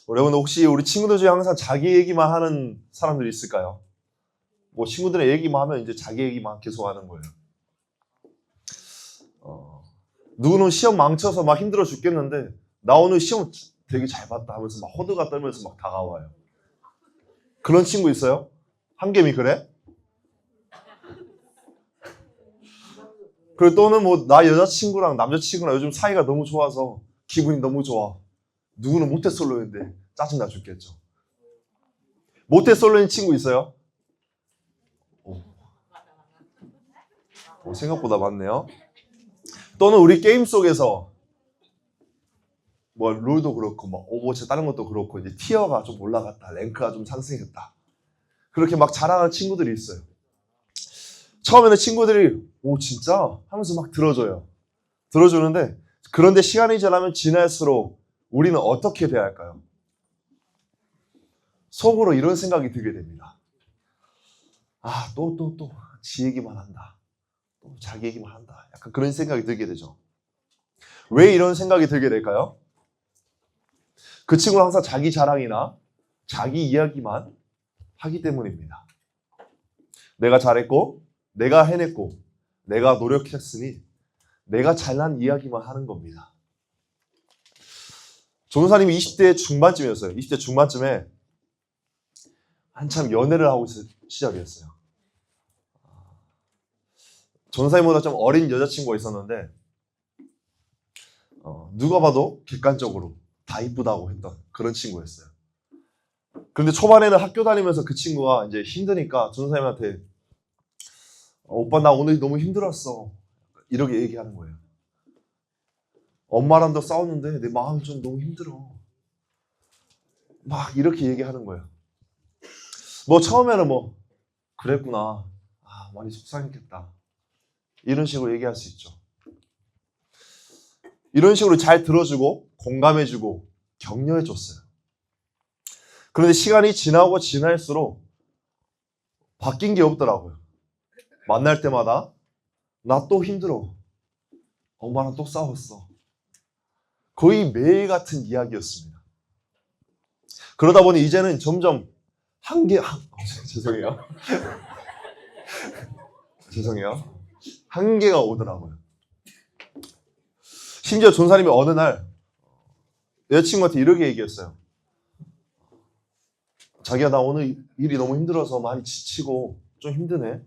여러분 혹시 우리 친구들 중에 항상 자기 얘기만 하는 사람들이 있을까요? 뭐 친구들의 얘기만 하면 이제 자기 얘기만 계속 하는 거예요. 누구는 시험 망쳐서 막 힘들어 죽겠는데 나 오늘 시험 되게 잘 봤다 하면서 막 호들갑 떨면서 막 다가와요. 그런 친구 있어요? 한개미 그래? 그리고 또는 뭐 나 여자친구랑 남자친구랑 요즘 사이가 너무 좋아서 기분이 너무 좋아. 누구는 모태솔로인데 짜증나 죽겠죠. 모태솔로인 친구 있어요? 생각보다 많네요. 또는 우리 게임 속에서 뭐 롤도 그렇고 뭐 오버워치 다른 것도 그렇고 이제 티어가 좀 올라갔다, 랭크가 좀 상승했다. 그렇게 막 자랑하는 친구들이 있어요. 처음에는 친구들이 오 진짜 하면서 막 들어줘요. 들어주는데 그런데 시간이 지날수록 우리는 어떻게 돼야 할까요? 속으로 이런 생각이 들게 됩니다. 아, 또 지 얘기만 한다. 또 자기 얘기만 한다. 약간 그런 생각이 들게 되죠. 왜 이런 생각이 들게 될까요? 그 친구는 항상 자기 자랑이나 자기 이야기만 하기 때문입니다. 내가 잘했고, 내가 해냈고, 내가 노력했으니 내가 잘난 이야기만 하는 겁니다. 조은사님이 20대 중반쯤이었어요. 20대 중반쯤에 한참 연애를 하고 있을 시절이었어요. 조은사님보다 좀 어린 여자친구가 있었는데 누가 봐도 객관적으로 다 이쁘다고 했던 그런 친구였어요. 그런데 초반에는 학교 다니면서 그 친구가 이제 힘드니까 조은사님한테 오빠 나 오늘 너무 힘들었어. 이렇게 얘기하는 거예요. 엄마랑도 싸웠는데 내 마음이 좀 너무 힘들어. 막 이렇게 얘기하는 거예요. 뭐 처음에는 뭐 그랬구나. 아 많이 속상했겠다. 이런 식으로 얘기할 수 있죠. 이런 식으로 잘 들어주고 공감해주고 격려해줬어요. 그런데 시간이 지나고 지날수록 바뀐 게 없더라고요. 만날 때마다 나 또 힘들어. 엄마랑 또 싸웠어. 거의 매일 같은 이야기였습니다. 그러다 보니 이제는 점점 죄송해요. 죄송해요. 한계가 오더라고요. 심지어 전사님이 어느 날 여자친구한테 이렇게 얘기했어요. 자기야 나 오늘 일이 너무 힘들어서 많이 지치고 좀 힘드네.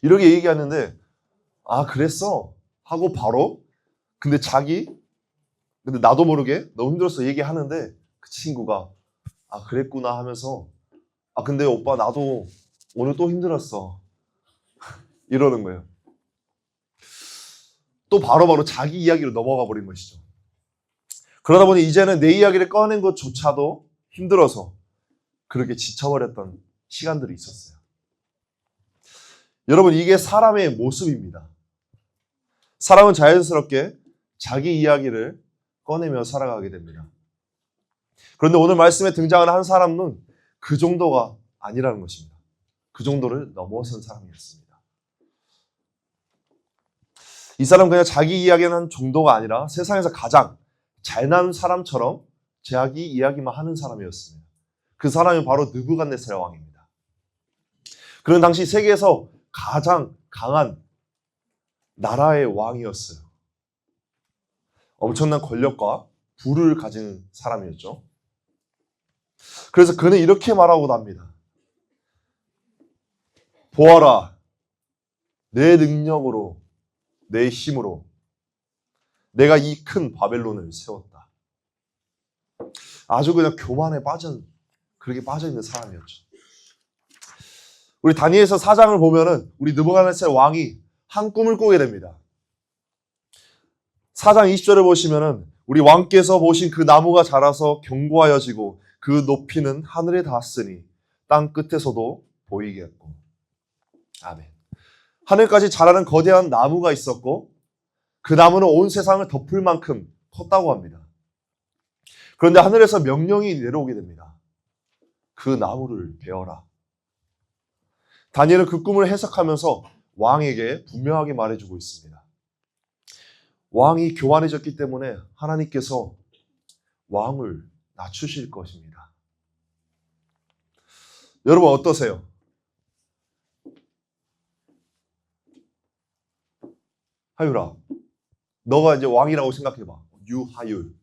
이렇게 얘기하는데 아 그랬어? 하고 바로 근데 나도 모르게 너무 힘들어서 얘기하는데 그 친구가 아 그랬구나 하면서 아 근데 오빠 나도 오늘 또 힘들었어. 이러는 거예요. 또 바로바로 자기 이야기로 넘어가 버린 것이죠. 그러다 보니 이제는 내 이야기를 꺼낸 것조차도 힘들어서 그렇게 지쳐버렸던 시간들이 있었어요. 여러분 이게 사람의 모습입니다. 사람은 자연스럽게 자기 이야기를 꺼내며 살아가게 됩니다. 그런데 오늘 말씀에 등장하는 한 사람은 그 정도가 아니라는 것입니다. 그 정도를 넘어선 사람이었습니다. 이 사람은 그냥 자기 이야기하는 정도가 아니라 세상에서 가장 잘난 사람처럼 자기 이야기만 하는 사람이었습니다. 그 사람이 바로 느부갓네살 왕입니다. 그는 당시 세계에서 가장 강한 나라의 왕이었어요. 엄청난 권력과 부를 가진 사람이었죠. 그래서 그는 이렇게 말하고 답니다. 보아라, 내 능력으로, 내 힘으로 내가 이 큰 바벨론을 세웠다. 아주 그냥 교만에 그렇게 빠져있는 사람이었죠. 우리 다니엘서 4장을 보면은 우리 느부갓네살 왕이 한 꿈을 꾸게 됩니다. 4장 20절을 보시면은 우리 왕께서 보신 그 나무가 자라서 견고하여지고 그 높이는 하늘에 닿았으니 땅 끝에서도 보이겠고. 아멘. 하늘까지 자라는 거대한 나무가 있었고 그 나무는 온 세상을 덮을 만큼 컸다고 합니다. 그런데 하늘에서 명령이 내려오게 됩니다. 그 나무를 베어라. 다니엘은 그 꿈을 해석하면서 왕에게 분명하게 말해주고 있습니다. 왕이 교만해졌기 때문에 하나님께서 왕을 낮추실 것입니다. 여러분 어떠세요? 하율아, 너가 이제 왕이라고 생각해봐. 유하율.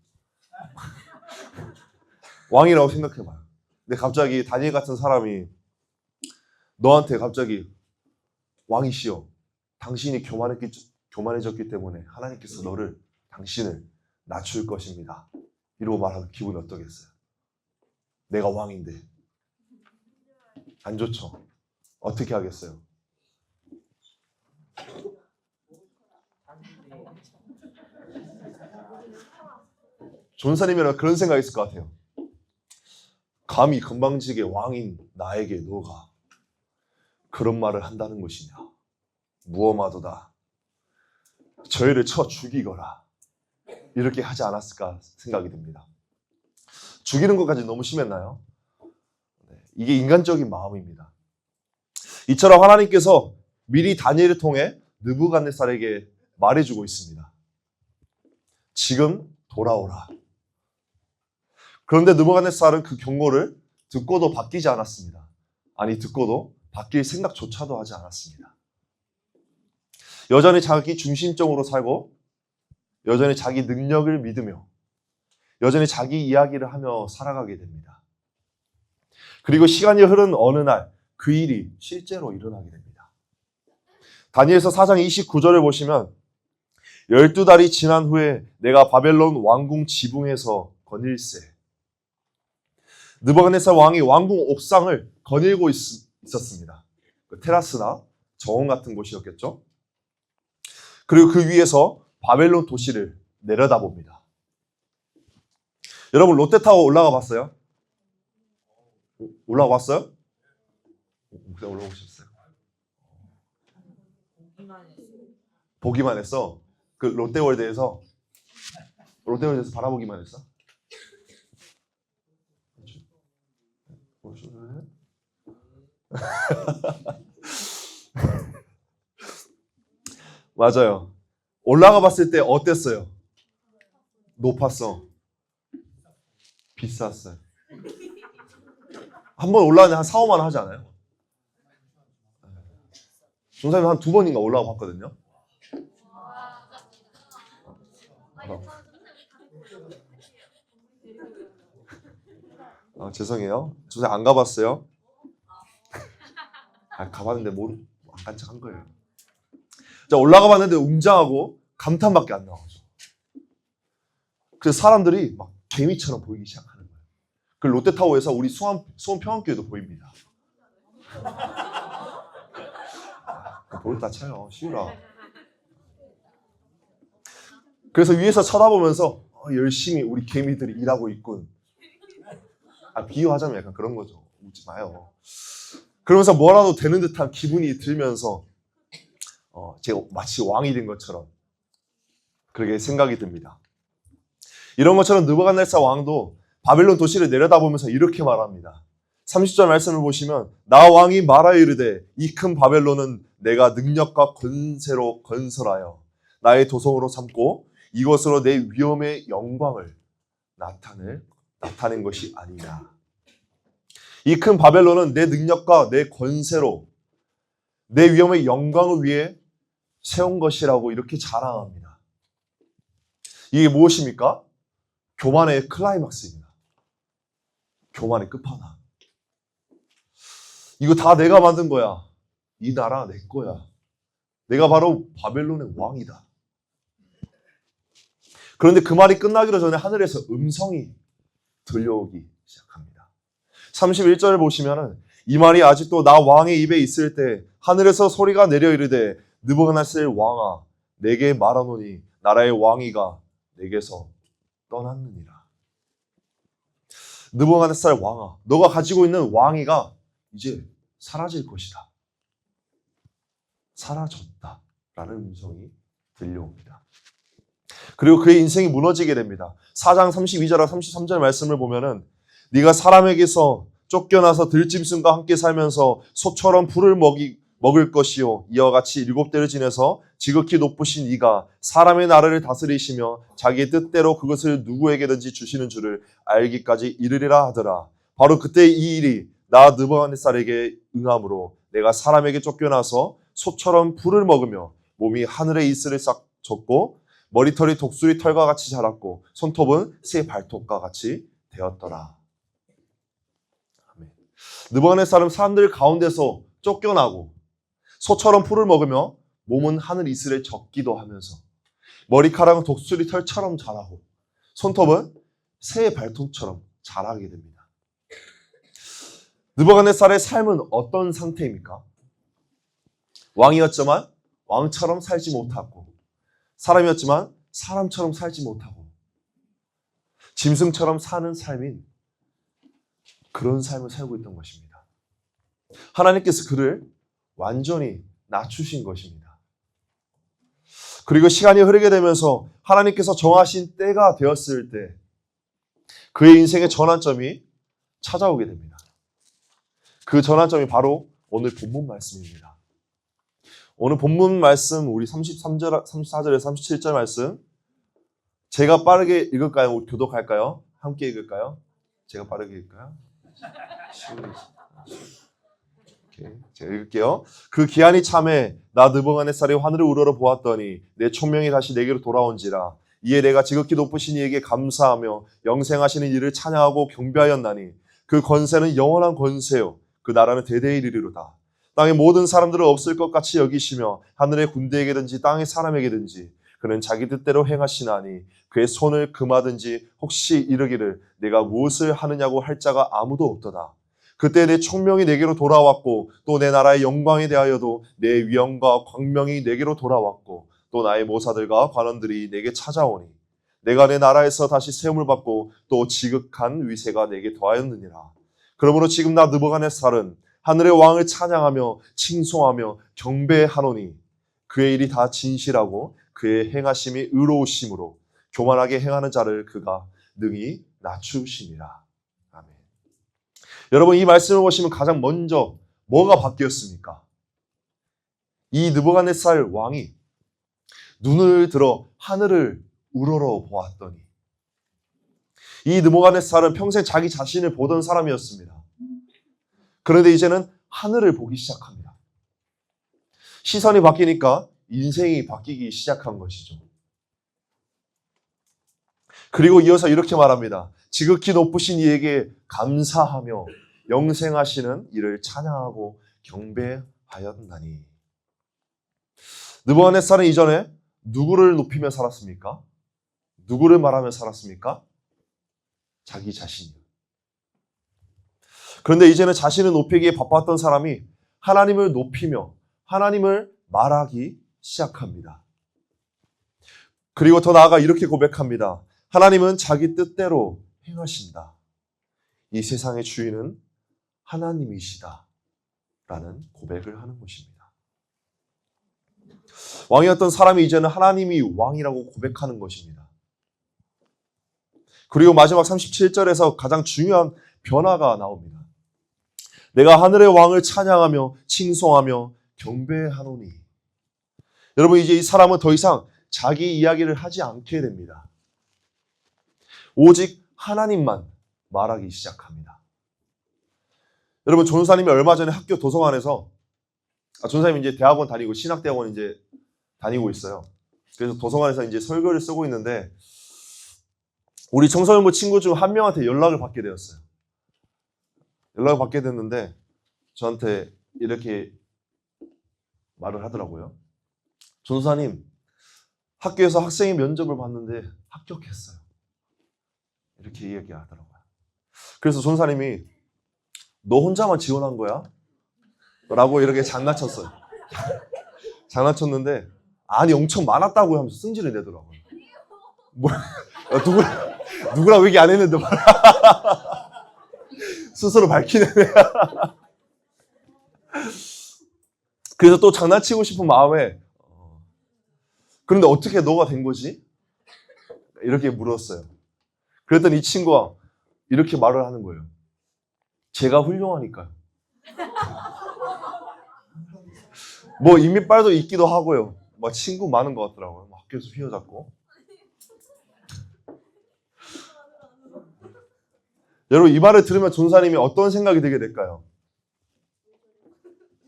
왕이라고 생각해봐. 근데 갑자기 다니엘 같은 사람이 너한테 갑자기 왕이시여, 당신이 교만해졌기 때문에 하나님께서 당신을 낮출 것입니다. 이러고 말하면 기분이 어떠겠어요? 내가 왕인데. 안 좋죠? 어떻게 하겠어요? 존사님이라 그런 생각이 있을 것 같아요. 감히 건방지게 왕인 나에게 너가 그런 말을 한다는 것이냐. 무엄하도다. 저희를 쳐 죽이거라. 이렇게 하지 않았을까 생각이 듭니다. 죽이는 것까지 너무 심했나요? 이게 인간적인 마음입니다. 이처럼 하나님께서 미리 다니엘을 통해 느부갓네살에게 말해주고 있습니다. 지금 돌아오라. 그런데 느부갓네살은 그 경고를 듣고도 바뀌지 않았습니다. 아니, 듣고도 바뀔 생각조차도 하지 않았습니다. 여전히 자기 중심적으로 살고 여전히 자기 능력을 믿으며 여전히 자기 이야기를 하며 살아가게 됩니다. 그리고 시간이 흐른 어느 날 그 일이 실제로 일어나게 됩니다. 다니엘서 4장 29절을 보시면 12달이 지난 후에 내가 바벨론 왕궁 지붕에서 거닐세. 느부갓네살 왕이 왕궁 옥상을 거닐고 있었습니다. 테라스나 정원 같은 곳이었겠죠. 그리고 그 위에서 바벨론 도시를 내려다봅니다. 여러분 롯데타워 올라가 봤어요? 올라가 봤어요? 올라가 보셨어요? 보기만 했어. 그 롯데월드에서 바라보기만 했어. 맞아요. 올라가 봤을 때 어땠어요? 높았어. 비쌌어요. 한 번 올라가는데 한 4, 5만 원 하지 않아요? 종사님 한 2번인가 올라가 봤거든요. 죄송해요. 종사님 안 가봤어요? 가봤는데 안 간 척 한 거예요. 자, 올라가 봤는데 웅장하고 감탄밖에 안 나오죠. 그래서 사람들이 막 개미처럼 보이기 시작하는 거예요. 그 롯데타워에서 우리 수원평안교회도 보입니다. 볼다 쳐요. 쉬우라. 그래서 위에서 쳐다보면서 열심히 우리 개미들이 일하고 있군. 비유하자면 약간 그런 거죠. 웃지 마요. 그러면서 뭐라도 되는 듯한 기분이 들면서 제가 마치 왕이 된 것처럼 그렇게 생각이 듭니다. 이런 것처럼 느부갓네살 왕도 바벨론 도시를 내려다보면서 이렇게 말합니다. 30절 말씀을 보시면 나 왕이 말하여 이르되 이 큰 바벨론은 내가 능력과 권세로 건설하여 나의 도성으로 삼고 이것으로 내 위엄의 영광을 나타낸 것이 아니냐. 이 큰 바벨론은 내 능력과 내 권세로 내 위엄의 영광을 위해 세운 것이라고 이렇게 자랑합니다. 이게 무엇입니까? 교만의 클라이막스입니다. 교만의 끝판왕. 이거 다 내가 만든 거야. 이 나라 내 거야. 내가 바로 바벨론의 왕이다. 그런데 그 말이 끝나기로 전에 하늘에서 음성이 들려오기 시작합니다. 31절을 보시면은 이 말이 아직도 나 왕의 입에 있을 때 하늘에서 소리가 내려 이르되 느부갓네살 왕아 내게 말하노니 나라의 왕위가 내게서 떠났느니라. 느부갓네살 왕아 너가 가지고 있는 왕위가 이제 사라질 것이다. 사라졌다. 라는 음성이 들려옵니다. 그리고 그의 인생이 무너지게 됩니다. 4장 32절과 33절 말씀을 보면은 네가 사람에게서 쫓겨나서 들짐승과 함께 살면서 소처럼 풀을 먹을 것이요 이와 같이 7대를 지내서 지극히 높으신 이가 사람의 나라를 다스리시며 자기의 뜻대로 그것을 누구에게든지 주시는 줄을 알기까지 이르리라 하더라. 바로 그때 이 일이 나 느부갓네살에게 응함으로 내가 사람에게 쫓겨나서 소처럼 풀을 먹으며 몸이 하늘의 이슬을 싹 졌고 머리털이 독수리 털과 같이 자랐고 손톱은 새 발톱과 같이 되었더라. 아멘. 느부갓네살은 사람들 가운데서 쫓겨나고 소처럼 풀을 먹으며 몸은 하늘 이슬에 젖기도 하면서 머리카락은 독수리 털처럼 자라고 손톱은 새 발톱처럼 자라게 됩니다. 느부갓네살의 삶은 어떤 상태입니까? 왕이었지만 왕처럼 살지 못하고 사람이었지만 사람처럼 살지 못하고 짐승처럼 사는 삶인 그런 삶을 살고 있던 것입니다. 하나님께서 그를 완전히 낮추신 것입니다. 그리고 시간이 흐르게 되면서 하나님께서 정하신 때가 되었을 때 그의 인생의 전환점이 찾아오게 됩니다. 그 전환점이 바로 오늘 본문 말씀입니다. 오늘 본문 말씀 우리 34절에서 37절 말씀 제가 빠르게 읽을까요? 우리 교독할까요? 함께 읽을까요? 제가 빠르게 읽을까요? 제가 읽을게요. 그 기한이 참에 나 느부갓네살이 하늘을 우러러 보았더니 내 총명이 다시 내게로 돌아온지라. 이에 내가 지극히 높으신 이에게 감사하며 영생하시는 이를 찬양하고 경배하였나니 그 권세는 영원한 권세요 그 나라는 대대에 이르리로다. 땅의 모든 사람들을 없을 것 같이 여기시며 하늘의 군대에게든지 땅의 사람에게든지 그는 자기 뜻대로 행하시나니 그의 손을 금하든지 혹시 이르기를 내가 무엇을 하느냐고 할 자가 아무도 없도다. 그때 내 총명이 내게로 돌아왔고 또 내 나라의 영광에 대하여도 내 위엄과 광명이 내게로 돌아왔고 또 나의 모사들과 관원들이 내게 찾아오니 내가 내 나라에서 다시 세움을 받고 또 지극한 위세가 내게 더하였느니라. 그러므로 지금 나 느부갓네살은 하늘의 왕을 찬양하며 칭송하며 경배하노니 그의 일이 다 진실하고 그의 행하심이 의로우심으로 교만하게 행하는 자를 그가 능히 낮추심이라. 아멘. 여러분 이 말씀을 보시면 가장 먼저 뭐가 바뀌었습니까? 이 느부갓네살 왕이 눈을 들어 하늘을 우러러 보았더니 이 느부갓네살은 평생 자기 자신을 보던 사람이었습니다. 그런데 이제는 하늘을 보기 시작합니다. 시선이 바뀌니까 인생이 바뀌기 시작한 것이죠. 그리고 이어서 이렇게 말합니다. 지극히 높으신 이에게 감사하며 영생하시는 이를 찬양하고 경배하였나니. 느부갓네살은 이전에 누구를 높이며 살았습니까? 누구를 말하며 살았습니까? 자기 자신이요. 그런데 이제는 자신을 높이기에 바빴던 사람이 하나님을 높이며 하나님을 말하기 시작합니다. 그리고 더 나아가 이렇게 고백합니다. 하나님은 자기 뜻대로 행하신다. 이 세상의 주인은 하나님이시다. 라는 고백을 하는 것입니다. 왕이었던 사람이 이제는 하나님이 왕이라고 고백하는 것입니다. 그리고 마지막 37절에서 가장 중요한 변화가 나옵니다. 내가 하늘의 왕을 찬양하며 칭송하며 경배하노니. 여러분 이제 이 사람은 더 이상 자기 이야기를 하지 않게 됩니다. 오직 하나님만 말하기 시작합니다. 여러분 전도사님이 얼마 전에 학교 도서관에서 전도사님이 이제 대학원 다니고 신학대학원 이제 다니고 있어요. 그래서 도서관에서 이제 설교를 쓰고 있는데 우리 청소년부 친구 중 한 명한테 연락을 받게 되었어요. 연락을 받게 됐는데 저한테 이렇게 말을 하더라고요. 전도사님, 학교에서 학생이 면접을 봤는데 합격했어요. 이렇게 얘기하더라고요. 그래서 전도사님이 너 혼자만 지원한 거야? 라고 이렇게 장난쳤어요. 장난쳤는데 아니 엄청 많았다고 하면서 승질을 내더라고요. 뭐, 누구랑 얘기 안 했는데 스스로 밝히네. 그래서 또 장난치고 싶은 마음에 그런데 어떻게 너가 된 거지? 이렇게 물었어요. 그랬더니 이 친구가 이렇게 말을 하는 거예요. 제가 훌륭하니까요. 뭐 이민빨도 있기도 하고요. 뭐 친구 많은 것 같더라고요. 뭐 학교에서 휘어잡고. 여러분 이 말을 들으면 전사님이 어떤 생각이 들게 될까요?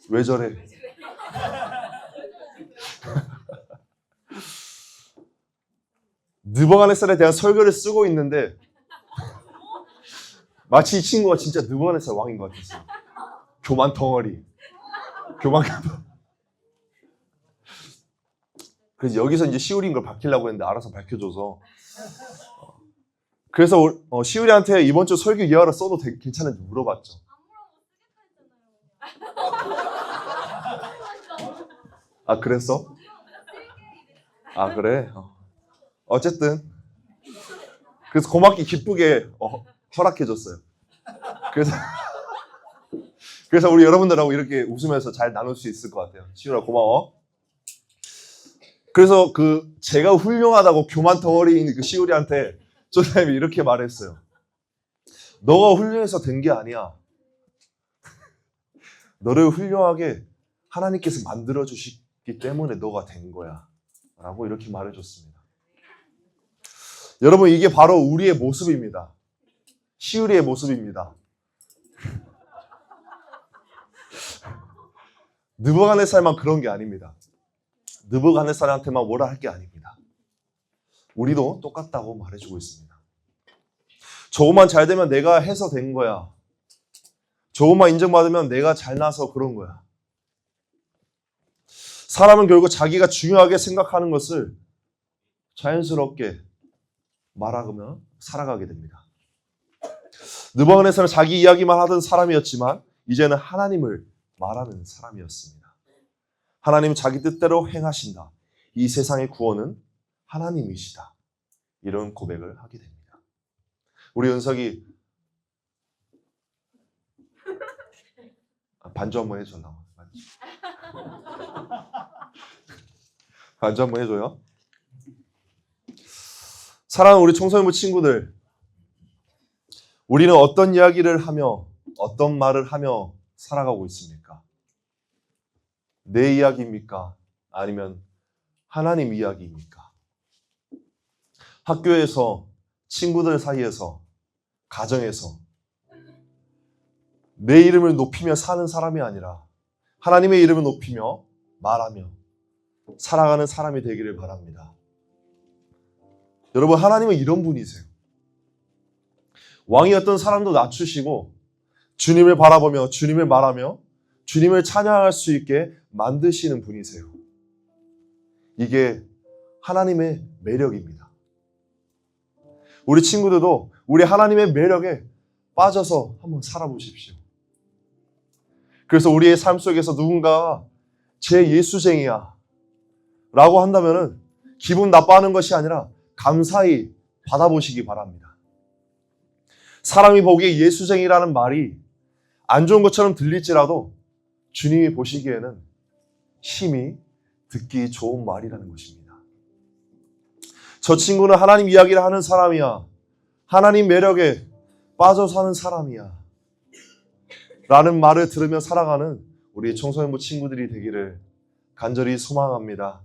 왜 저래? 느부갓네살에 대한 설교를 쓰고 있는데 마치 이 친구가 진짜 느부갓네살 왕인 것 같았어요. 교만 덩어리. 교만. 그래서 여기서 이제 시우리인 걸 밝히려고 했는데 알아서 밝혀줘서. 그래서 시우리한테 이번 주 설교 예화를 써도 괜찮은지 물어봤죠. 아 그랬어? 아 그래? 어쨌든 그래서 고맙게 기쁘게 허락해줬어요. 그래서 우리 여러분들하고 이렇게 웃으면서 잘 나눌 수 있을 것 같아요. 시우라 고마워. 그래서 제가 훌륭하다고 교만 덩어리인 그 시우리한테 조사님이 이렇게 말했어요. 너가 훌륭해서 된 게 아니야. 너를 훌륭하게 하나님께서 만들어 주시기 때문에 너가 된 거야. 라고 이렇게 말해줬습니다. 여러분 이게 바로 우리의 모습입니다. 시우리의 모습입니다. 느부갓네살만 그런 게 아닙니다. 느부갓네살한테만 뭐라 할 게 아닙니다. 우리도 똑같다고 말해주고 있습니다. 조금만 잘 되면 내가 해서 된 거야. 조금만 인정받으면 내가 잘나서 그런 거야. 사람은 결국 자기가 중요하게 생각하는 것을 자연스럽게 말하며 살아가게 됩니다. 느부갓네살은 자기 이야기만 하던 사람이었지만 이제는 하나님을 말하는 사람이었습니다. 하나님은 자기 뜻대로 행하신다. 이 세상의 구원은 하나님이시다. 이런 고백을 하게 됩니다. 우리 은석이 반주 한번 해줘. 반주 한번 해줘요. 사랑하는 우리 청소년부 친구들, 우리는 어떤 이야기를 하며 어떤 말을 하며 살아가고 있습니까? 내 이야기입니까? 아니면 하나님 이야기입니까? 학교에서, 친구들 사이에서, 가정에서 내 이름을 높이며 사는 사람이 아니라 하나님의 이름을 높이며 말하며 살아가는 사람이 되기를 바랍니다. 여러분 하나님은 이런 분이세요. 왕이었던 사람도 낮추시고 주님을 바라보며 주님을 말하며 주님을 찬양할 수 있게 만드시는 분이세요. 이게 하나님의 매력입니다. 우리 친구들도 우리 하나님의 매력에 빠져서 한번 살아보십시오. 그래서 우리의 삶 속에서 누군가가 제 예수쟁이야 라고 한다면 기분 나빠하는 것이 아니라 감사히 받아보시기 바랍니다. 사람이 보기에 예수쟁이라는 말이 안 좋은 것처럼 들릴지라도 주님이 보시기에는 심히 듣기 좋은 말이라는 것입니다. 저 친구는 하나님 이야기를 하는 사람이야. 하나님 매력에 빠져 사는 사람이야. 라는 말을 들으며 살아가는 우리 청소년부 친구들이 되기를 간절히 소망합니다.